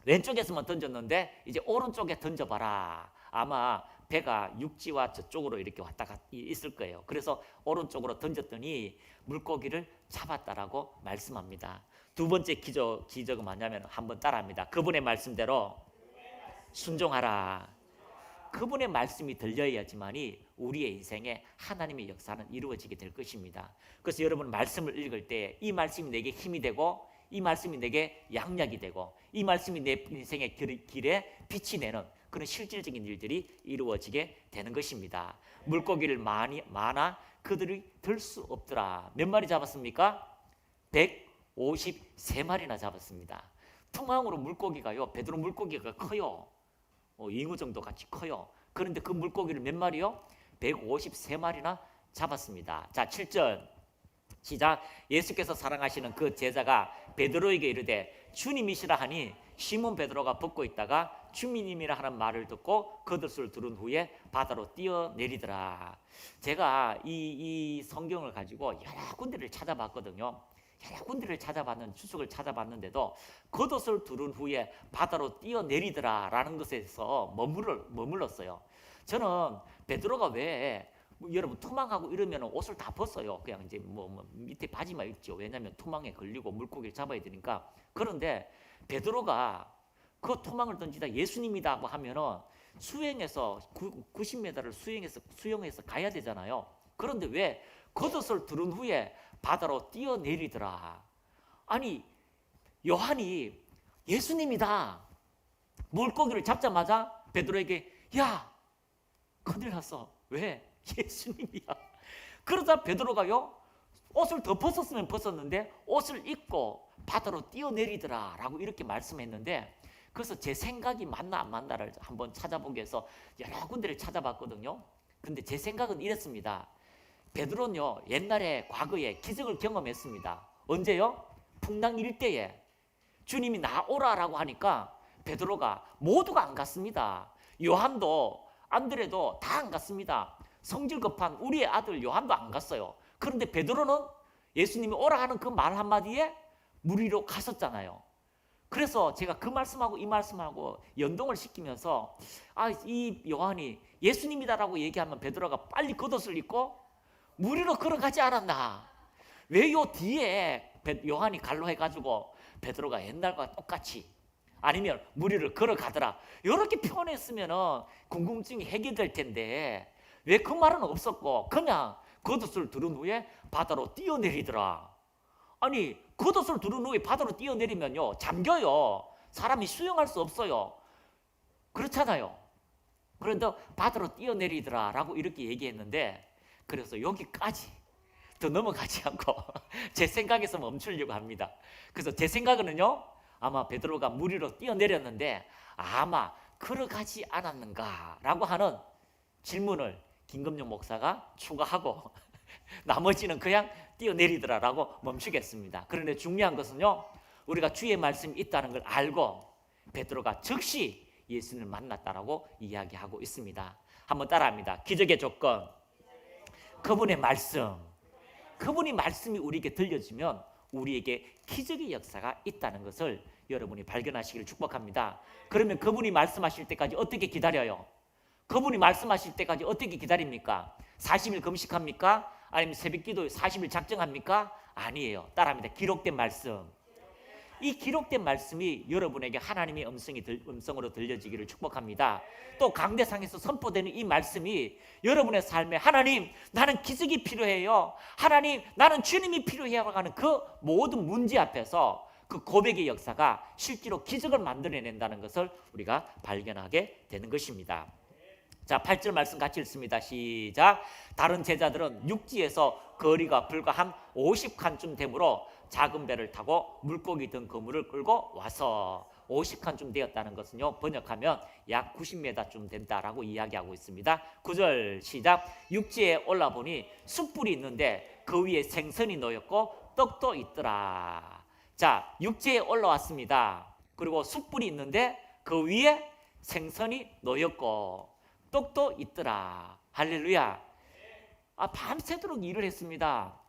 왼쪽에서만 던졌는데 이제 오른쪽에 던져봐라. 아마 배가 육지와 저쪽으로 이렇게 왔다 갔다 있을 거예요. 그래서 오른쪽으로 던졌더니 물고기를 잡았다라고 말씀합니다. 두 번째 기적은 뭐냐면 한번 따라합니다. 그분의 말씀대로 순종하라. 그분의 말씀이 들려야지만이 우리의 인생에 하나님의 역사는 이루어지게 될 것입니다. 그래서 여러분 말씀을 읽을 때 이 말씀이 내게 힘이 되고 이 말씀이 내게 양약이 되고 이 말씀이 내 인생의 길에 빛이 되는 그런 실질적인 일들이 이루어지게 되는 것입니다. 물고기를 많아 그들이 들 수 없더라. 몇 마리 잡았습니까? 153마리나 잡았습니다. 투망으로 물고기가요, 베드로 물고기가 커요. 잉어 정도 같이 커요. 그런데 그 물고기를 몇 마리요? 153마리나 잡았습니다. 자, 7절 시작. 예수께서 사랑하시는 그 제자가 베드로에게 이르되 주님이시라 하니 시몬 베드로가 벗고 있다가 주님이라 하는 말을 듣고 겉옷을 두른 후에 바다로 뛰어내리더라. 제가 이 성경을 가지고 여러 군데를 찾아봤거든요. 여러 군데를 추석을 찾아봤는데도 겉옷을 두른 후에 바다로 뛰어내리더라 라는 것에서 머물렀어요. 저는 베드로가 왜 여러분 투망하고 이러면 옷을 다 벗어요. 그냥 이제 뭐 밑에 바지만 입죠. 왜냐하면 투망에 걸리고 물고기를 잡아야 되니까. 그런데 베드로가 그 투망을 던지다 예수님이다 뭐 하면은 수행해서 90m를 수영해서 가야 되잖아요. 그런데 왜 겉옷을 두른 후에 바다로 뛰어내리더라. 아니 요한이 예수님이다 물고기를 잡자마자 베드로에게 야 큰일 났어. 왜? 예수님이야. 그러자 베드로가요 옷을 더 벗었으면 벗었는데 옷을 입고 바다로 뛰어내리더라 라고 이렇게 말씀했는데, 그래서 제 생각이 맞나 안 맞나를 한번 찾아보기 위해서 여러 군데를 찾아봤거든요. 근데 제 생각은 이랬습니다. 베드로는요 옛날에 과거에 기적을 경험했습니다. 언제요? 풍랑 일대에 주님이 나오라라고 하니까 베드로가 모두가 안 갔습니다. 요한도 안드레도 다 안 갔습니다. 성질 급한 우리의 아들 요한도 안 갔어요. 그런데 베드로는 예수님이 오라 하는 그 말 한마디에 물 위로 갔었잖아요. 그래서 제가 그 말씀하고 이 말씀하고 연동을 시키면서 이 요한이 예수님이다라고 얘기하면 베드로가 빨리 겉옷을 입고 물 위로 걸어가지 않았나. 왜 요 뒤에 요한이 갈로 해가지고 베드로가 옛날과 똑같이 아니면 물 위를 걸어가더라. 이렇게 표현했으면 궁금증이 해결될 텐데 왜 그 말은 없었고 그냥 겉옷을 두른 후에 바다로 뛰어내리더라. 아니 겉옷을 두른 후에 바다로 뛰어내리면요 잠겨요. 사람이 수영할 수 없어요. 그렇잖아요. 그런데 바다로 뛰어내리더라 라고 이렇게 얘기했는데, 그래서 여기까지 더 넘어가지 않고 제 생각에서 멈추려고 합니다. 그래서 제 생각은요, 아마 베드로가 물 위로 뛰어내렸는데 아마 걸어가지 않았는가 라고 하는 질문을 김금용 목사가 추가하고 나머지는 그냥 뛰어내리더라 라고 멈추겠습니다. 그런데 중요한 것은요, 우리가 주의 말씀이 있다는 걸 알고 베드로가 즉시 예수님을 만났다라고 이야기하고 있습니다. 한번 따라합니다. 기적의 조건, 그분의 말씀. 그분이 말씀이 우리에게 들려지면 우리에게 기적의 역사가 있다는 것을 여러분이 발견하시기를 축복합니다. 그러면 그분이 말씀하실 때까지 어떻게 기다려요? 그분이 말씀하실 때까지 어떻게 기다립니까? 40일 금식합니까? 아니면 새벽기도 40일 작정합니까? 아니에요. 따라합니다. 기록된 말씀. 이 기록된 말씀이 여러분에게 하나님의 음성으로 들려지기를 축복합니다. 또 강대상에서 선포되는 이 말씀이 여러분의 삶에 하나님 나는 기적이 필요해요, 하나님 나는 주님이 필요해요 하는 그 모든 문제 앞에서 그 고백의 역사가 실제로 기적을 만들어낸다는 것을 우리가 발견하게 되는 것입니다. 자, 8절 말씀 같이 읽습니다. 시작. 다른 제자들은 육지에서 거리가 불과 한 50칸쯤 되므로 작은 배를 타고 물고기 든 그물을 끌고 와서, 50칸쯤 되었다는 것은요, 번역하면 약 90m쯤 된다라고 이야기하고 있습니다. 9절 시작. 육지에 올라보니 숯불이 있는데 그 위에 생선이 놓였고 떡도 있더라. 자, 육지에 올라왔습니다. 그리고 숯불이 있는데 그 위에 생선이 놓였고 떡도 있더라. 할렐루야. 밤새도록 일을 했습니다.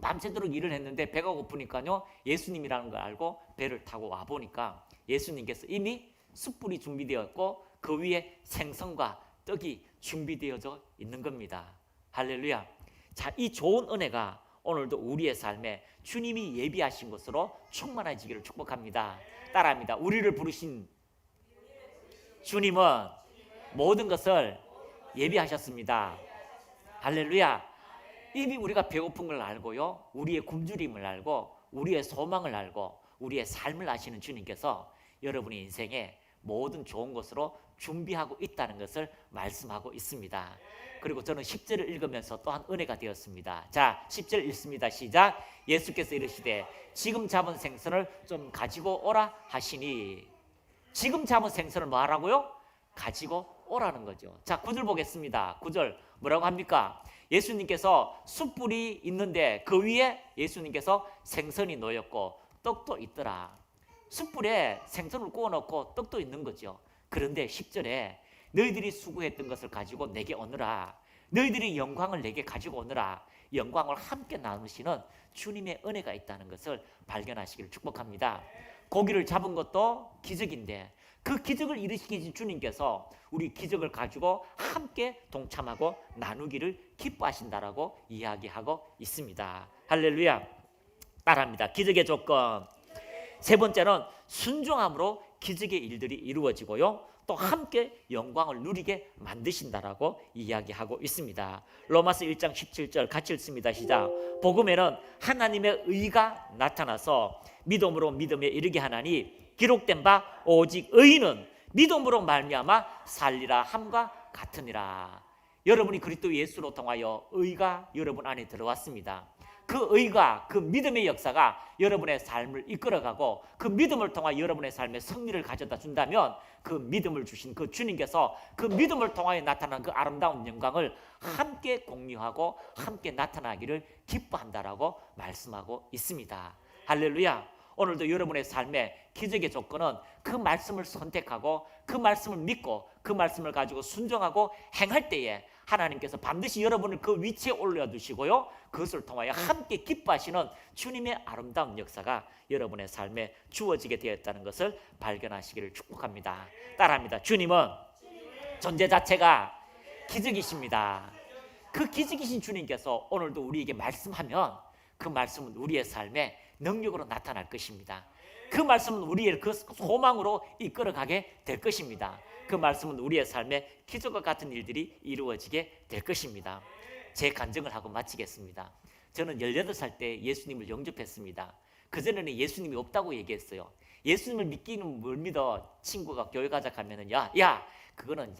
밤새도록 일을 했는데 배가 고프니까요, 예수님이라는 걸 알고 배를 타고 와보니까 예수님께서 이미 숯불이 준비되었고 그 위에 생선과 떡이 준비되어져 있는 겁니다. 할렐루야. 자, 이 좋은 은혜가 오늘도 우리의 삶에 주님이 예비하신 것으로 충만해지기를 축복합니다. 따라합니다. 우리를 부르신 주님은 모든 것을 예비하셨습니다. 할렐루야. 이미 우리가 배고픈 걸 알고요, 우리의 굶주림을 알고 우리의 소망을 알고 우리의 삶을 아시는 주님께서 여러분의 인생에 모든 좋은 것으로 준비하고 있다는 것을 말씀하고 있습니다. 그리고 저는 10절을 읽으면서 또한 은혜가 되었습니다. 자, 10절 읽습니다. 시작. 예수께서 이르시되 지금 잡은 생선을 좀 가지고 오라 하시니, 지금 잡은 생선을 뭐 하라고요? 가지고 오라는 거죠. 자, 9절 보겠습니다. 9절 뭐라고 합니까? 예수님께서 숯불이 있는데 그 위에 예수님께서 생선이 놓였고 떡도 있더라. 숯불에 생선을 구워놓고 떡도 있는 거죠. 그런데 10절에 너희들이 수고했던 것을 가지고 내게 오너라. 너희들이 영광을 내게 가지고 오너라. 영광을 함께 나누시는 주님의 은혜가 있다는 것을 발견하시기를 축복합니다. 고기를 잡은 것도 기적인데 그 기적을 일으키신 주님께서 우리 기적을 가지고 함께 동참하고 나누기를 기뻐하신다라고 이야기하고 있습니다. 할렐루야. 따라합니다. 기적의 조건. 세 번째는 순종함으로 기적의 일들이 이루어지고요, 또 함께 영광을 누리게 만드신다라고 이야기하고 있습니다. 로마서 1장 17절 같이 읽습니다. 시작. 복음에는 하나님의 의가 나타나서 믿음으로 믿음에 이르게 하나니 기록된 바 오직 의인은 믿음으로 말미암아 살리라 함과 같으니라. 여러분이 그리스도 예수로 통하여 의가 여러분 안에 들어왔습니다. 그 의가, 그 믿음의 역사가 여러분의 삶을 이끌어가고 그 믿음을 통하여 여러분의 삶에 승리를 가져다 준다면 그 믿음을 주신 그 주님께서 그 믿음을 통하여 나타난 그 아름다운 영광을 함께 공유하고 함께 나타나기를 기뻐한다라고 말씀하고 있습니다. 할렐루야. 오늘도 여러분의 삶에 기적의 조건은 그 말씀을 선택하고 그 말씀을 믿고 그 말씀을 가지고 순종하고 행할 때에 하나님께서 반드시 여러분을 그 위치에 올려두시고요, 그것을 통하여 함께 기뻐하시는 주님의 아름다운 역사가 여러분의 삶에 주어지게 되었다는 것을 발견하시기를 축복합니다. 따라합니다. 주님은 존재 자체가 기적이십니다. 그 기적이신 주님께서 오늘도 우리에게 말씀하면 그 말씀은 우리의 삶에 능력으로 나타날 것입니다. 그 말씀은 우리의 그 소망으로 이끌어가게 될 것입니다. 그 말씀은 우리의 삶에 기적과 같은 일들이 이루어지게 될 것입니다. 제 간증을 하고 마치겠습니다. 저는 18살 때 예수님을 영접했습니다. 그전에는 예수님이 없다고 얘기했어요. 예수님을 믿기는 뭘 믿어? 친구가 교회 가자 하면은 야 그거는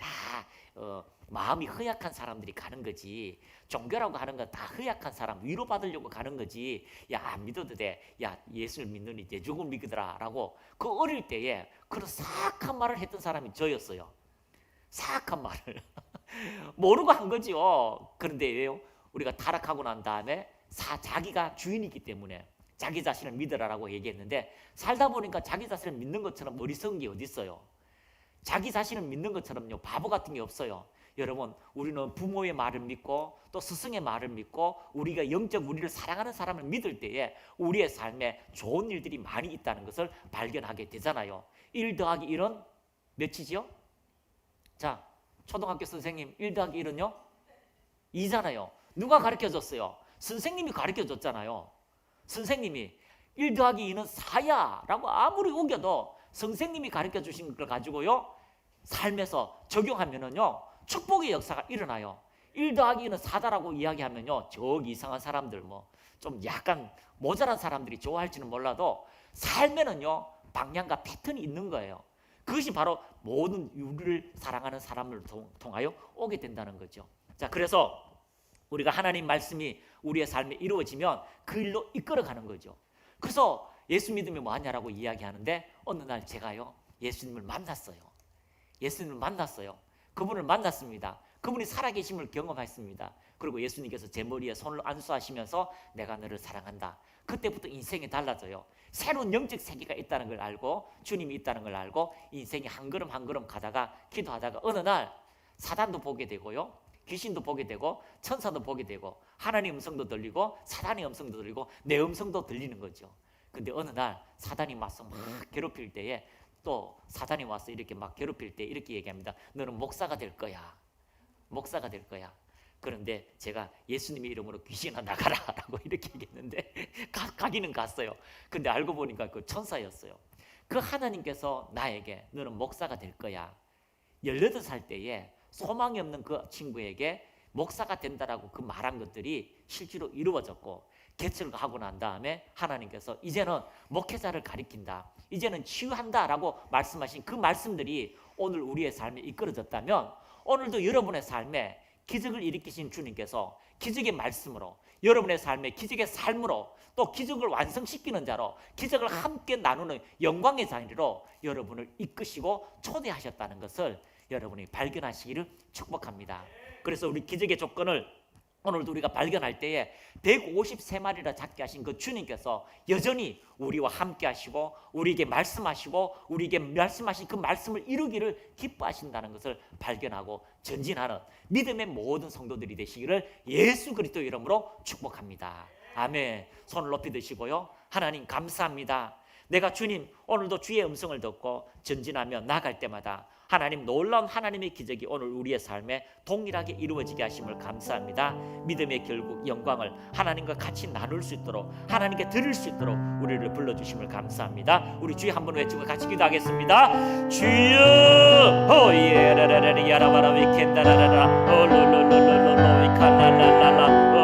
마음이 허약한 사람들이 가는 거지. 종교라고 하는 건 다 허약한 사람, 위로받으려고 가는 거지. 야, 안 믿어도 돼. 야, 예수를 믿느니 내 죽음을 믿으라 라고 그 어릴 때에 그런 사악한 말을 했던 사람이 저였어요. 사악한 말을 모르고 한 거죠. 그런데 왜요? 우리가 타락하고 난 다음에 자기가 주인이기 때문에 자기 자신을 믿으라라고 얘기했는데, 살다 보니까 자기 자신을 믿는 것처럼 어리석은 게 어디 있어요? 자기 자신을 믿는 것처럼요 바보 같은 게 없어요. 여러분, 우리는 부모의 말을 믿고 또 스승의 말을 믿고 우리가 영적 우리를 사랑하는 사람을 믿을 때에 우리의 삶에 좋은 일들이 많이 있다는 것을 발견하게 되잖아요. 1 더하기 1은 몇이죠? 자, 초등학교 선생님 1 더하기 1은요? 2잖아요. 누가 가르쳐줬어요? 선생님이 가르쳐줬잖아요. 선생님이 1 더하기 2는 4야 라고 아무리 우겨도 선생님이 가르쳐주신 걸 가지고요 삶에서 적용하면은요 축복의 역사가 일어나요. 1 더하기 2는 4다라고 이야기하면요 저기 이상한 사람들 좀 약간 모자란 사람들이 좋아할지는 몰라도 삶에는요 방향과 패턴이 있는 거예요. 그것이 바로 모든 우리를 사랑하는 사람을 통하여 오게 된다는 거죠. 자, 그래서 우리가 하나님 말씀이 우리의 삶에 이루어지면 그 일로 이끌어가는 거죠. 그래서 예수 믿으면 뭐하냐라고 이야기하는데, 어느 날 제가요 예수님을 만났어요. 예수님을 만났어요. 그분을 만났습니다. 그분이 살아계심을 경험했습니다. 그리고 예수님께서 제 머리에 손을 안수하시면서 내가 너를 사랑한다. 그때부터 인생이 달라져요. 새로운 영적 세계가 있다는 걸 알고, 주님이 있다는 걸 알고 인생이 한 걸음 한 걸음 가다가 기도하다가 어느 날 사단도 보게 되고요, 귀신도 보게 되고, 천사도 보게 되고, 하나님의 음성도 들리고 사단의 음성도 들리고 내 음성도 들리는 거죠. 근데 어느 날 사단이 와서 막 괴롭힐 때에, 또 사단이 와서 이렇게 막 괴롭힐 때 이렇게 얘기합니다. 너는 목사가 될 거야. 목사가 될 거야. 그런데 제가 예수님의 이름으로 귀신아 나가라 라고 이렇게 얘기했는데 가기는 갔어요. 근데 알고 보니까 그 천사였어요. 그 하나님께서 나에게 너는 목사가 될 거야. 18살 때에 소망이 없는 그 친구에게 목사가 된다라고 그 말한 것들이 실제로 이루어졌고, 개척을 하고 난 다음에 하나님께서 이제는 목회자를 가리킨다, 이제는 치유한다라고 말씀하신 그 말씀들이 오늘 우리의 삶에 이끌어졌다면, 오늘도 여러분의 삶에 기적을 일으키신 주님께서 기적의 말씀으로, 여러분의 삶에 기적의 삶으로, 또 기적을 완성시키는 자로, 기적을 함께 나누는 영광의 자리로 여러분을 이끄시고 초대하셨다는 것을 여러분이 발견하시기를 축복합니다. 그래서 우리 기적의 조건을 오늘도 우리가 발견할 때에 153마리라 작게 하신 그 주님께서 여전히 우리와 함께 하시고 우리에게 말씀하시고 우리에게 말씀하신 그 말씀을 이루기를 기뻐하신다는 것을 발견하고 전진하는 믿음의 모든 성도들이 되시기를 예수 그리스도의 이름으로 축복합니다. 아멘. 손을 높이 드시고요. 하나님 감사합니다. 내가 주님 오늘도 주의 음성을 듣고 전진하며 나갈 때마다 하나님 놀라운 하나님의 기적이 오늘 우리의 삶에 동일하게 이루어지게 하심을 감사합니다. 믿음의 결국 영광을 하나님과 같이 나눌 수 있도록, 하나님께 드릴 수 있도록 우리를 불러주심을 감사합니다. 우리 주여 한번 외치고 같이 기도하겠습니다. 주여 오예라라라리 야라바라 위켄다라라라 올로로로로로 위칼라라라라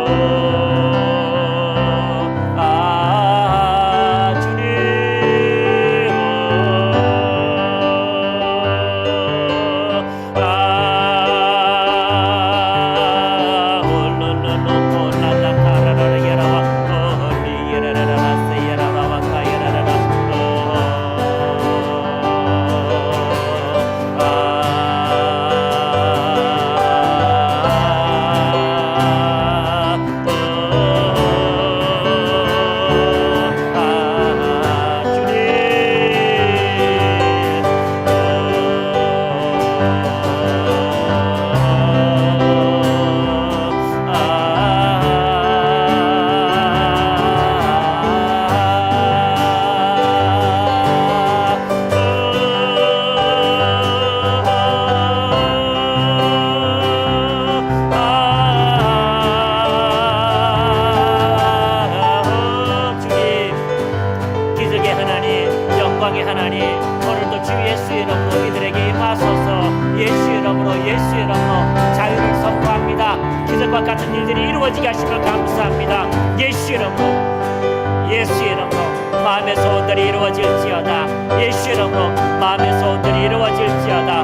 이루어지게 하심을 감사합니다. 예수 이름으로, 예수 이름으로 마음의 소원들이 이루어질지어다. 예수 이름으로 마음의 소원들이 이루어질지어다.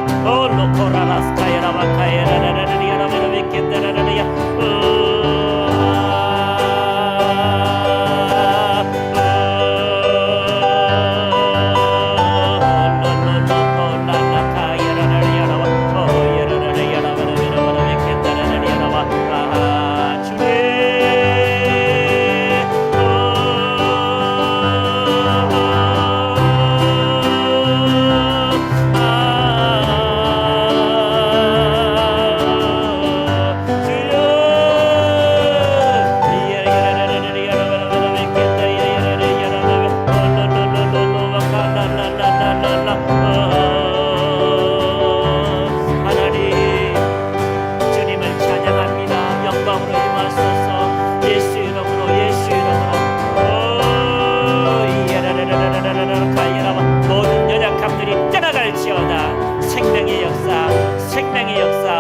모든 연약함들이 떠나갈지어다. 생명의 역사, 생명의 역사.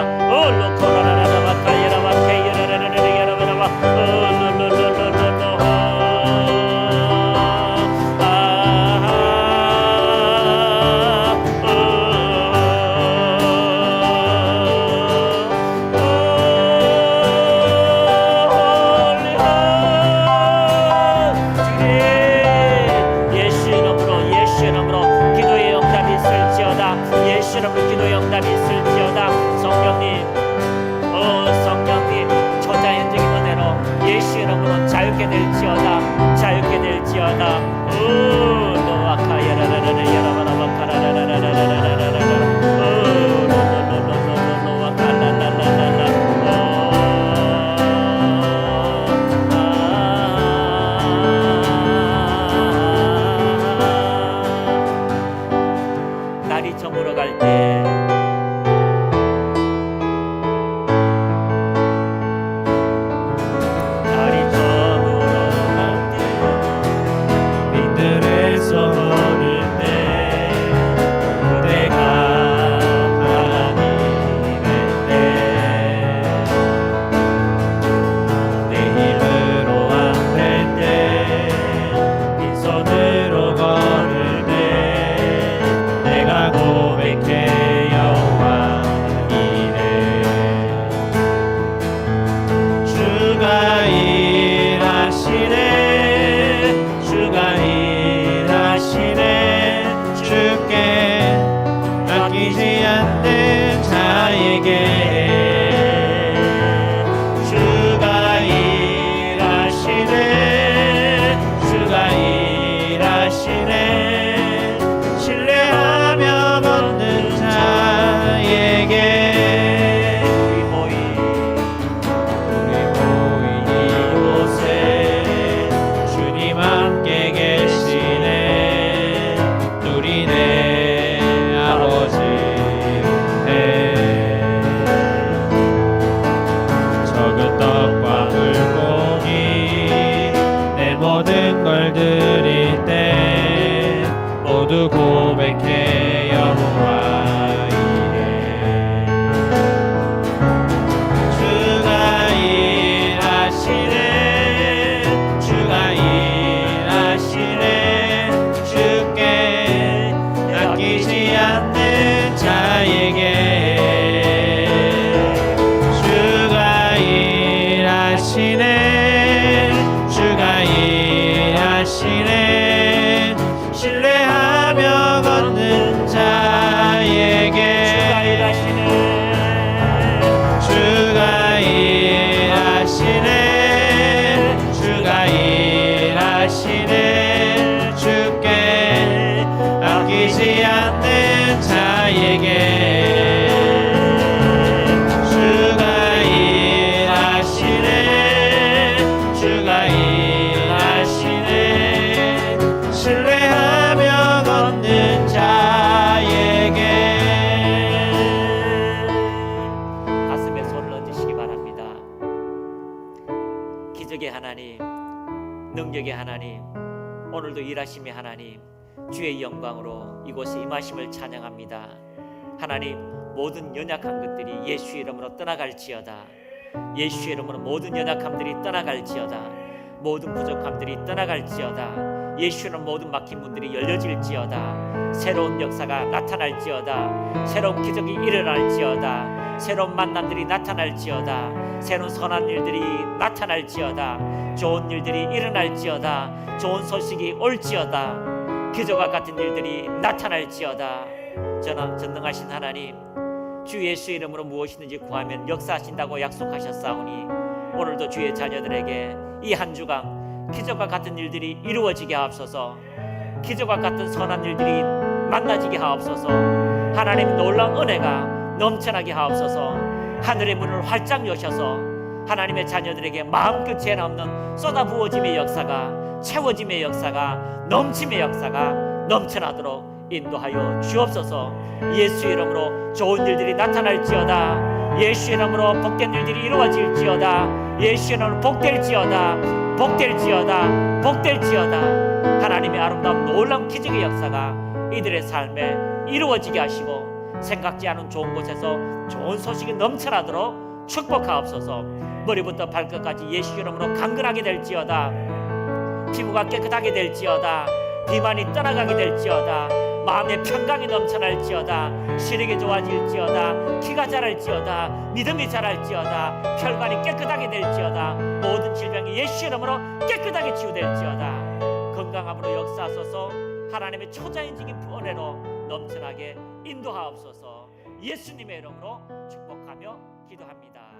예수 이름으로 기도의 응답이 있을지어다. 예수 이름으로 기도의 응답이 있을지어다. 성령님, 성령님, 초자연적인 은혜로 예수 이름으로 자유케 될지어다. 자유케 될지어다. 날이 저물어 갈 때 날이 저물어 갈 때 빛들에서 오를 때 그대가 하나님의 때내 힘으로 안 될 때 빈손으로 걸을 때 내가 고백해 여호와 이래 주가 일하시네 주가 일하시네 주께 아끼지 않는 자에게 주가 일하시네 주가 일하시네 신뢰하며 걷는 자에게 우리 모인 이곳에 주님 함께 계시네 누리네 아버지 은혜 적은 떡과 물고기 내 모든 걸 드릴 때 모두 고백해 여호와 이래 주가 일하시네 주가 일하시네 주께 아끼지 않는 자에게 주가 일하시네 주가 일하시네 신뢰하며 걷는 자에게 주가 일하시네 주가 일하시네 주께 아끼지 않는 자에게 주가 일하시네 주가 일하시네 신뢰하며 걷는 자에게 가슴에 손을 얹으시기 바랍니다. 기적의 하나님, 능력의 하나님, 오늘도 일하심의 하나님, 주의 영광으로 이곳에 임하심을 찬양합니다. 하나님, 모든 연약한 것들이 예수 이름으로 떠나갈지어다. 예수의 이름으로 모든 연약함들이 떠나갈지어다. 모든 부족함들이 떠나갈지어다. 예수는 모든 막힌 문들이 열려질지어다. 새로운 역사가 나타날지어다. 새로운 기적이 일어날지어다. 새로운 만남들이 나타날지어다. 새로운 선한 일들이 나타날지어다. 좋은 일들이 일어날지어다. 좋은 소식이 올지어다. 기적과 같은 일들이 나타날지어다. 전능하신 하나님, 주 예수 이름으로 무엇이든지 구하면 역사하신다고 약속하셨사오니 오늘도 주의 자녀들에게 이 한 주간 기적과 같은 일들이 이루어지게 하옵소서. 기적과 같은 선한 일들이 만나지게 하옵소서. 하나님 놀라운 은혜가 넘쳐나게 하옵소서. 하늘의 문을 활짝 여셔서 하나님의 자녀들에게 마음 끝에 남는 쏟아부어짐의 역사가, 채워짐의 역사가, 넘침의 역사가 넘쳐나도록 인도하여 주옵소서. 예수 이름으로 좋은 일들이 나타날지어다. 예수 이름으로 복된 일들이 이루어질지어다. 예수 이름으로 복될지어다. 복될지어다. 복될지어다. 하나님의 아름다운 놀라운 기적의 역사가 이들의 삶에 이루어지게 하시고 생각지 않은 좋은 곳에서 좋은 소식이 넘쳐나도록 축복하옵소서. 머리부터 발끝까지 예수 이름으로 강건하게 될지어다. 피부가 깨끗하게 될지어다. 비만이 떠나가게 될지어다. 마음의 평강이 넘쳐날지어다. 시력이 좋아질지어다. 키가 자랄지어다. 믿음이 자랄지어다. 혈관이 깨끗하게 될지어다. 모든 질병이 예수 이름으로 깨끗하게 치유될지어다. 건강함으로 역사하소서. 하나님의 초자연적인 은혜로 넘쳐나게 인도하옵소서. 예수님의 이름으로 축복하며 기도합니다.